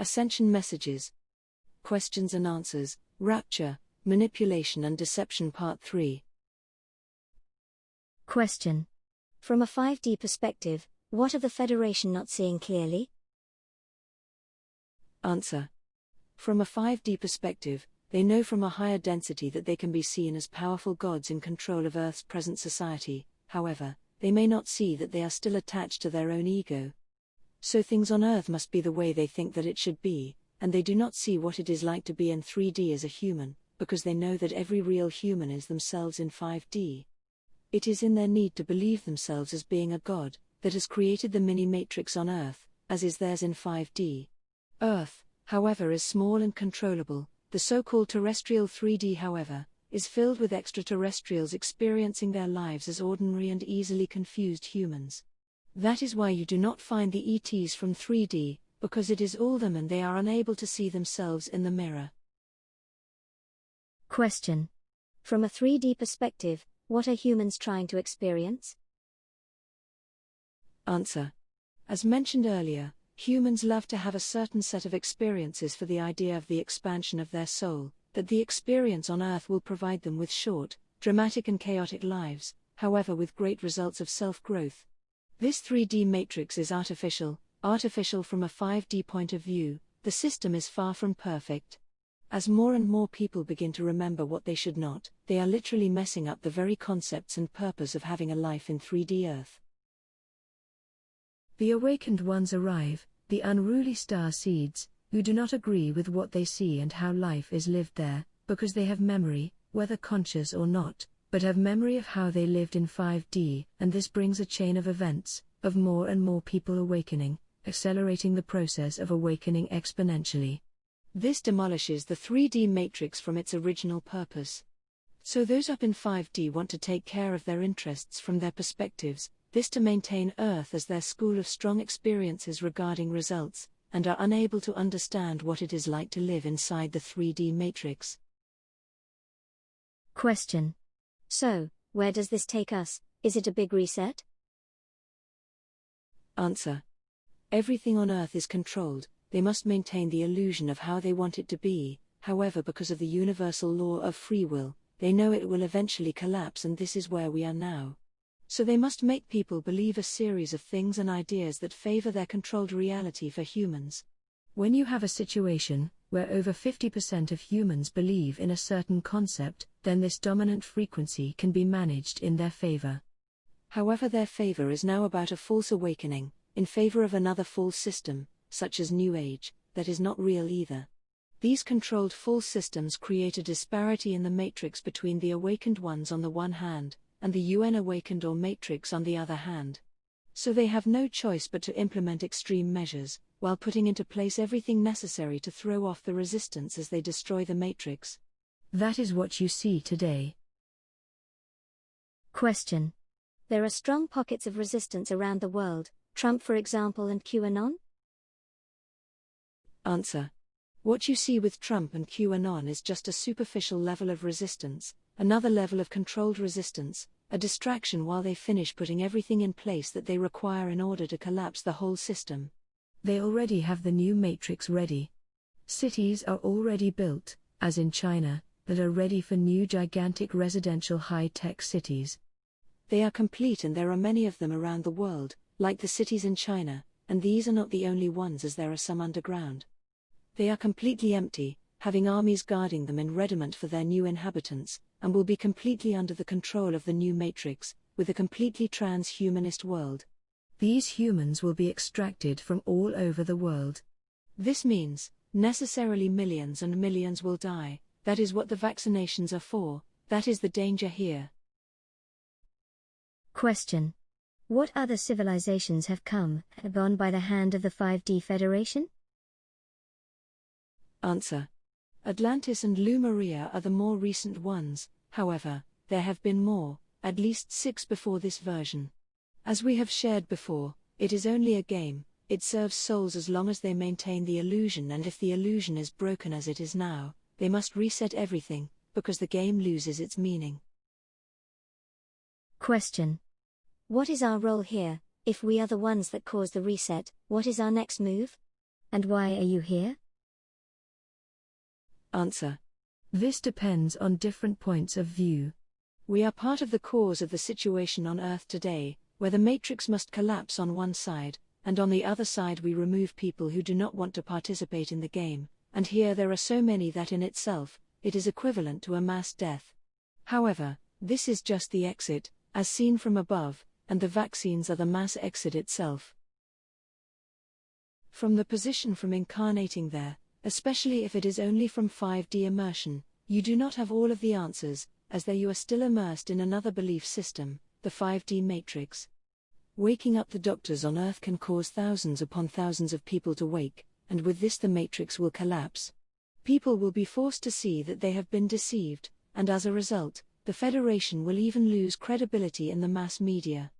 Ascension messages. Questions and answers, Rapture, Manipulation and Deception Part 3. Question. From a 5D perspective, what are the Federation not seeing clearly? Answer. From a 5D perspective, they know from a higher density that they can be seen as powerful gods in control of Earth's present society. However, they may not see that they are still attached to their own ego. So things on Earth must be the way they think that it should be, and they do not see what it is like to be in 3D as a human, because they know that every real human is themselves in 5D. It is in their need to believe themselves as being a god, that has created the mini-matrix on Earth, as is theirs in 5D. Earth, however, is small and controllable. The so-called terrestrial 3D, however, is filled with extraterrestrials experiencing their lives as ordinary and easily confused humans. That is why you do not find the ETs from 3D, because it is all them and they are unable to see themselves in the mirror. Question. From a 3D perspective, what are humans trying to experience? Answer. As mentioned earlier, humans love to have a certain set of experiences for the idea of the expansion of their soul, that the experience on Earth will provide them with short, dramatic and chaotic lives, however with great results of self-growth. This 3D matrix is artificial from a 5D point of view. The system is far from perfect. As more and more people begin to remember what they should not, they are literally messing up the very concepts and purpose of having a life in 3D Earth. The awakened ones arrive, the unruly star seeds, who do not agree with what they see and how life is lived there, because they have memory, whether conscious or not, but have memory of how they lived in 5D, and this brings a chain of events, of more and more people awakening, accelerating the process of awakening exponentially. This demolishes the 3D matrix from its original purpose. So those up in 5D want to take care of their interests from their perspectives, this to maintain Earth as their school of strong experiences regarding results, and are unable to understand what it is like to live inside the 3D matrix. Question. So, where does this take us? Is it a big reset? Answer. Everything on Earth is controlled. They must maintain the illusion of how they want it to be. However, because of the universal law of free will, they know it will eventually collapse, and this is where we are now. So they must make people believe a series of things and ideas that favor their controlled reality for humans. When you have a situation where over 50% of humans believe in a certain concept, then this dominant frequency can be managed in their favor. However, their favor is now about a false awakening, in favor of another false system, such as New Age, that is not real either. These controlled false systems create a disparity in the matrix between the awakened ones on the one hand, and the UN awakened or matrix on the other hand. So they have no choice but to implement extreme measures, while putting into place everything necessary to throw off the resistance as they destroy the matrix. That is what you see today. Question. There are strong pockets of resistance around the world, Trump for example and QAnon? Answer. What you see with Trump and QAnon is just a superficial level of resistance, another level of controlled resistance, a distraction while they finish putting everything in place that they require in order to collapse the whole system. They already have the new matrix ready. Cities are already built, as in China, that are ready for new gigantic residential high-tech cities. They are complete, and there are many of them around the world, like the cities in China, and these are not the only ones, as there are some underground. They are completely empty, having armies guarding them in readiness for their new inhabitants, and will be completely under the control of the new matrix, with a completely transhumanist world. These humans will be extracted from all over the world. This means, necessarily millions and millions will die. That is what the vaccinations are for. That is the danger here. Question. What other civilizations have come and gone by the hand of the 5D Federation? Answer. Atlantis and Lemuria are the more recent ones. However, there have been more, at least 6 before this version. As we have shared before, it is only a game. It serves souls as long as they maintain the illusion, and if the illusion is broken as it is now, they must reset everything, because the game loses its meaning. Question. What is our role here? If we are the ones that cause the reset, what is our next move? And why are you here? Answer. This depends on different points of view. We are part of the cause of the situation on Earth today, where the matrix must collapse on one side, and on the other side we remove people who do not want to participate in the game, and here there are so many that in itself, it is equivalent to a mass death. However, this is just the exit, as seen from above, and the vaccines are the mass exit itself. From the position from incarnating there, especially if it is only from 5D immersion, you do not have all of the answers, as there you are still immersed in another belief system, the 5D matrix. Waking up the doctors on Earth can cause thousands upon thousands of people to wake, and with this the matrix will collapse. People will be forced to see that they have been deceived, and as a result, the Federation will even lose credibility in the mass media.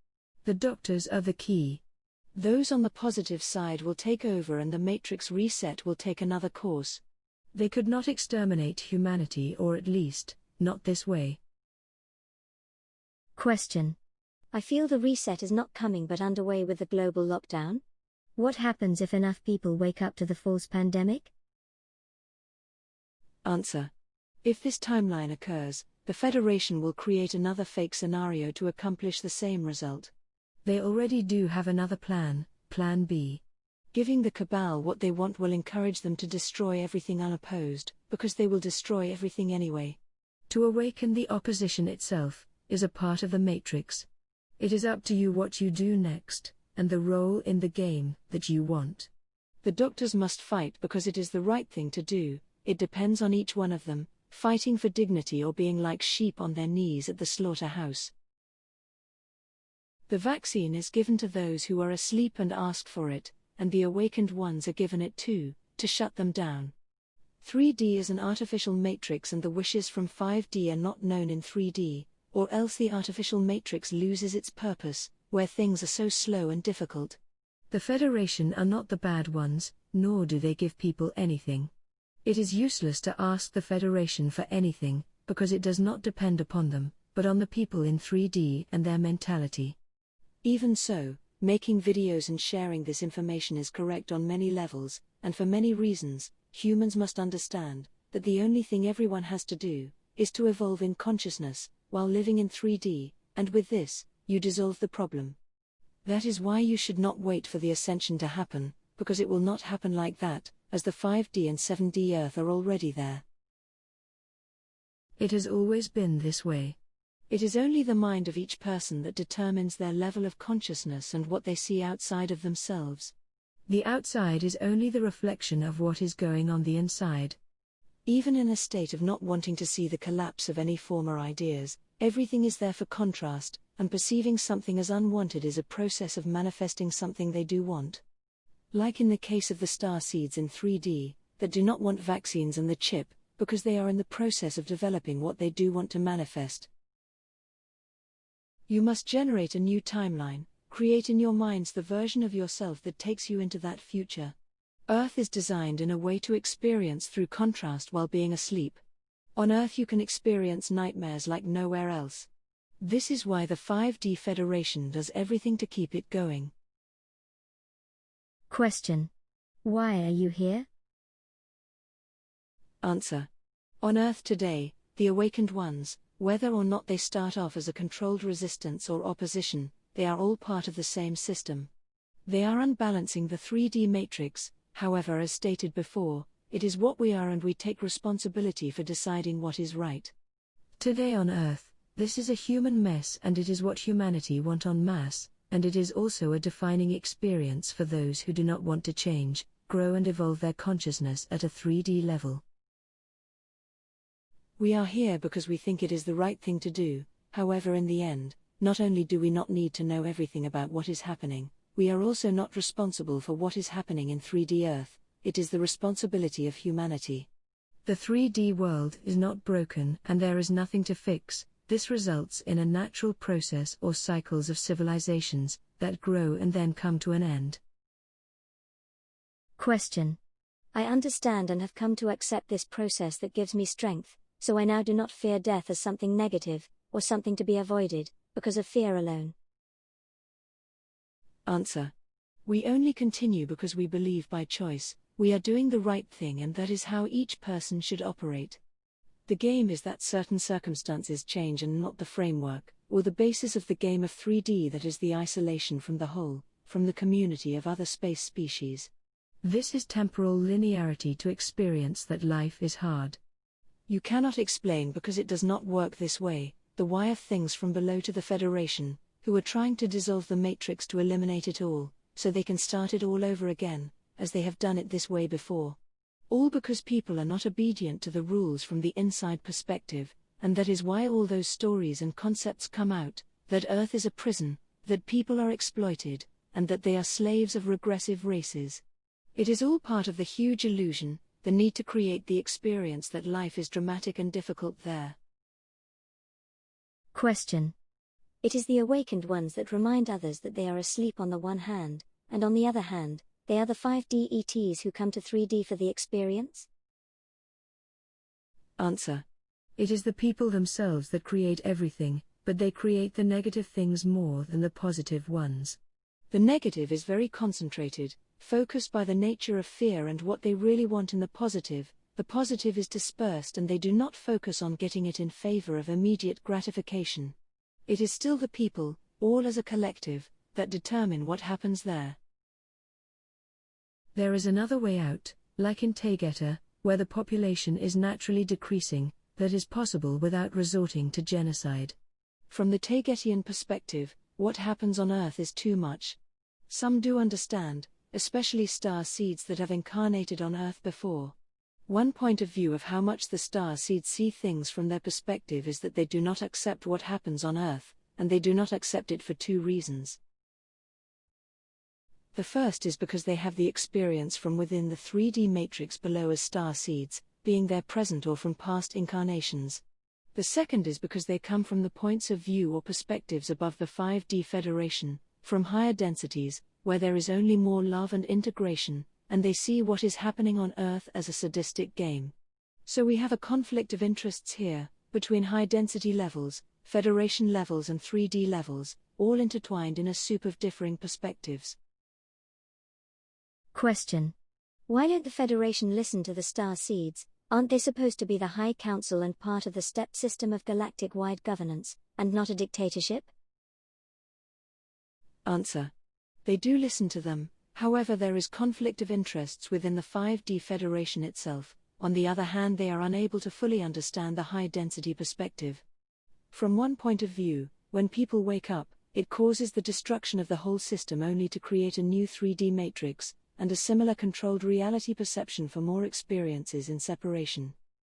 The doctors are the key. Those on the positive side will take over and the matrix reset will take another course. They could not exterminate humanity, or at least, not this way. Question. I feel the reset is not coming but underway with the global lockdown. What happens if enough people wake up to the false pandemic? Answer. If this timeline occurs, the Federation will create another fake scenario to accomplish the same result. They already do have another plan, Plan B. Giving the Cabal what they want will encourage them to destroy everything unopposed, because they will destroy everything anyway. To awaken the opposition itself is a part of the matrix. It is up to you what you do next, and the role in the game that you want. The doctors must fight because it is the right thing to do. It depends on each one of them, fighting for dignity or being like sheep on their knees at the slaughterhouse. The vaccine is given to those who are asleep and ask for it, and the awakened ones are given it too, to shut them down. 3D is an artificial matrix and the wishes from 5D are not known in 3D, or else the artificial matrix loses its purpose, where things are so slow and difficult. The Federation are not the bad ones, nor do they give people anything. It is useless to ask the Federation for anything, because it does not depend upon them, but on the people in 3D and their mentality. Even so, making videos and sharing this information is correct on many levels, and for many reasons. Humans must understand that the only thing everyone has to do is to evolve in consciousness while living in 3D, and with this, you dissolve the problem. That is why you should not wait for the Ascension to happen, because it will not happen like that, as the 5D and 7D Earth are already there. It has always been this way. It is only the mind of each person that determines their level of consciousness and what they see outside of themselves. The outside is only the reflection of what is going on the inside. Even in a state of not wanting to see the collapse of any former ideas, everything is there for contrast, and perceiving something as unwanted is a process of manifesting something they do want. Like in the case of the star seeds in 3D, that do not want vaccines and the chip, because they are in the process of developing what they do want to manifest. You must generate a new timeline, create in your minds the version of yourself that takes you into that future. Earth is designed in a way to experience through contrast while being asleep. On Earth you can experience nightmares like nowhere else. This is why the 5D Federation does everything to keep it going. Question. Why are you here? Answer. On Earth today, the awakened ones, whether or not they start off as a controlled resistance or opposition, they are all part of the same system. They are unbalancing the 3D matrix. However, as stated before, it is what we are and we take responsibility for deciding what is right. Today on Earth, this is a human mess and it is what humanity want en masse, and it is also a defining experience for those who do not want to change, grow and evolve their consciousness at a 3D level. We are here because we think it is the right thing to do. However, in the end, not only do we not need to know everything about what is happening, we are also not responsible for what is happening in 3D Earth. It is the responsibility of humanity. The 3D world is not broken and there is nothing to fix. This results in a natural process or cycles of civilizations that grow and then come to an end. Question. I understand and have come to accept this process that gives me strength, so I now do not fear death as something negative, or something to be avoided, because of fear alone. Answer. We only continue because we believe by choice, We are doing the right thing, and that is how each person should operate. The game is that certain circumstances change and not the framework, or the basis of the game of 3D, that is the isolation from the whole, from the community of other space species. This is temporal linearity to experience that life is hard. You cannot explain because it does not work this way, the why of things from below to the Federation, who are trying to dissolve the matrix to eliminate it all, so they can start it all over again, as they have done it this way before. All because people are not obedient to the rules from the inside perspective, and that is why all those stories and concepts come out, that Earth is a prison, that people are exploited, and that they are slaves of regressive races. It is all part of the huge illusion, the need to create the experience that life is dramatic and difficult there. Question. It is the awakened ones that remind others that they are asleep on the one hand, and on the other hand, they are the 5D ETs who come to 3D for the experience? Answer. It is the people themselves that create everything, but they create the negative things more than the positive ones. The negative is very concentrated, focused by the nature of fear and what they really want in the positive is dispersed and they do not focus on getting it in favor of immediate gratification. It is still the people, all as a collective, that determine what happens there. There is another way out, like in Tegeta, where the population is naturally decreasing, that is possible without resorting to genocide. From the Tegetian perspective, what happens on Earth is too much. Some do understand, especially star seeds that have incarnated on Earth before. One point of view of how much the star seeds see things from their perspective is that they do not accept what happens on Earth, and they do not accept it for two reasons. The first is because they have the experience from within the 3D matrix below as star seeds, being there present or from past incarnations. The second is because they come from the points of view or perspectives above the 5D Federation, from higher densities, where there is only more love and integration, and they see what is happening on Earth as a sadistic game. So we have a conflict of interests here, between high-density levels, Federation levels and 3D levels, all intertwined in a soup of differing perspectives. Question. Why don't the Federation listen to the star seeds? Aren't they supposed to be the High Council and part of the step system of galactic-wide governance, and not a dictatorship? Answer. They do listen to them, however there is conflict of interests within the 5D Federation itself. On the other hand, they are unable to fully understand the high-density perspective. From one point of view, when people wake up, it causes the destruction of the whole system only to create a new 3D matrix, and a similar controlled reality perception for more experiences in separation.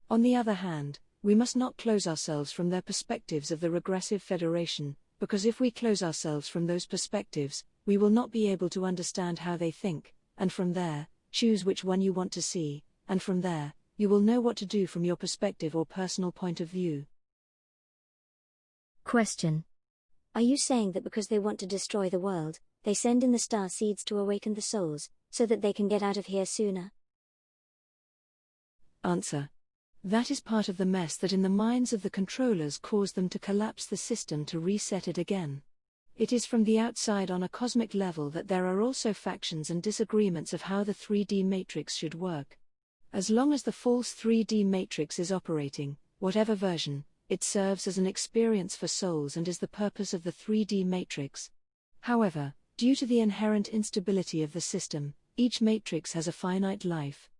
On the other hand, we must not close ourselves from their perspectives of the regressive Federation, because if we close ourselves from those perspectives, we will not be able to understand how they think, and from there, choose which one you want to see, and from there, you will know what to do from your perspective or personal point of view. Question. Are you saying that because they want to destroy the world, they send in the star seeds to awaken the souls, so that they can get out of here sooner? Answer. That is part of the mess that in the minds of the controllers caused them to collapse the system to reset it again. It is from the outside on a cosmic level that there are also factions and disagreements of how the 3D matrix should work. As long as the false 3D matrix is operating, whatever version, it serves as an experience for souls and is the purpose of the 3D matrix. However, due to the inherent instability of the system, each matrix has a finite life.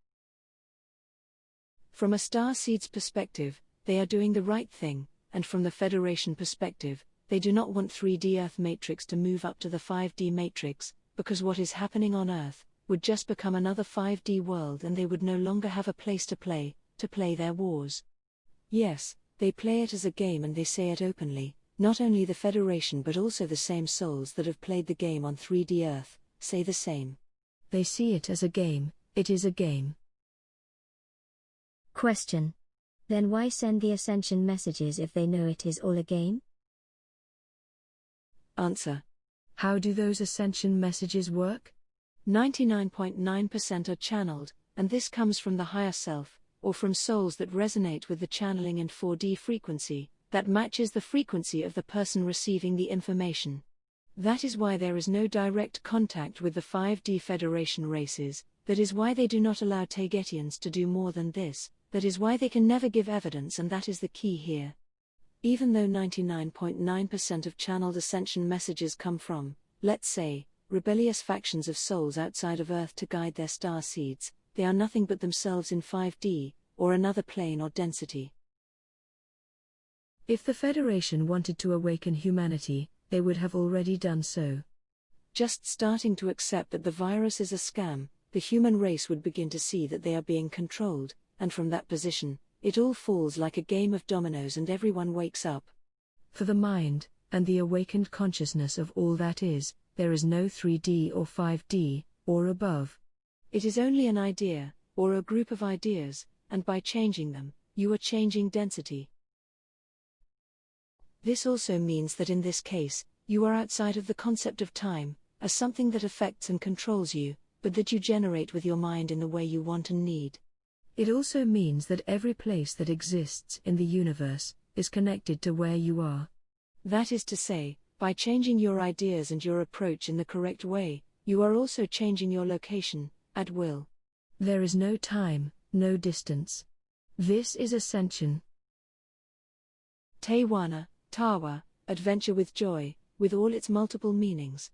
From a star seed's perspective, they are doing the right thing, and from the Federation perspective, they do not want 3D Earth matrix to move up to the 5D matrix, because what is happening on Earth would just become another 5D world and they would no longer have a place to play their wars. Yes, they play it as a game and they say it openly. Not only the Federation but also the same souls that have played the game on 3D Earth, say the same. They see it as a game, it is a game. Question. Then why send the Ascension messages if they know it is all a game? Answer. How do those Ascension messages work? 99.9% are channeled, and this comes from the higher self, or from souls that resonate with the channeling in 4D frequency, that matches the frequency of the person receiving the information. That is why there is no direct contact with the 5D Federation races, That is why they do not allow Taygetians to do more than this, that is why they can never give evidence, and that is the key here. Even though 99.9% of channeled Ascension messages come from, let's say, rebellious factions of souls outside of Earth to guide their star seeds, they are nothing but themselves in 5D, or another plane or density. If the Federation wanted to awaken humanity, they would have already done so. Just starting to accept that the virus is a scam, the human race would begin to see that they are being controlled, and from that position, it all falls like a game of dominoes and everyone wakes up. For the mind, and the awakened consciousness of all that is, there is no 3D or 5D, or above. It is only an idea, or a group of ideas, and by changing them, you are changing density. This also means that in this case, you are outside of the concept of time, as something that affects and controls you, but that you generate with your mind in the way you want and need. It also means that every place that exists in the universe is connected to where you are. That is to say, by changing your ideas and your approach in the correct way, you are also changing your location, at will. There is no time, no distance. This is Ascension. Tawana, Tawa, adventure with joy, with all its multiple meanings.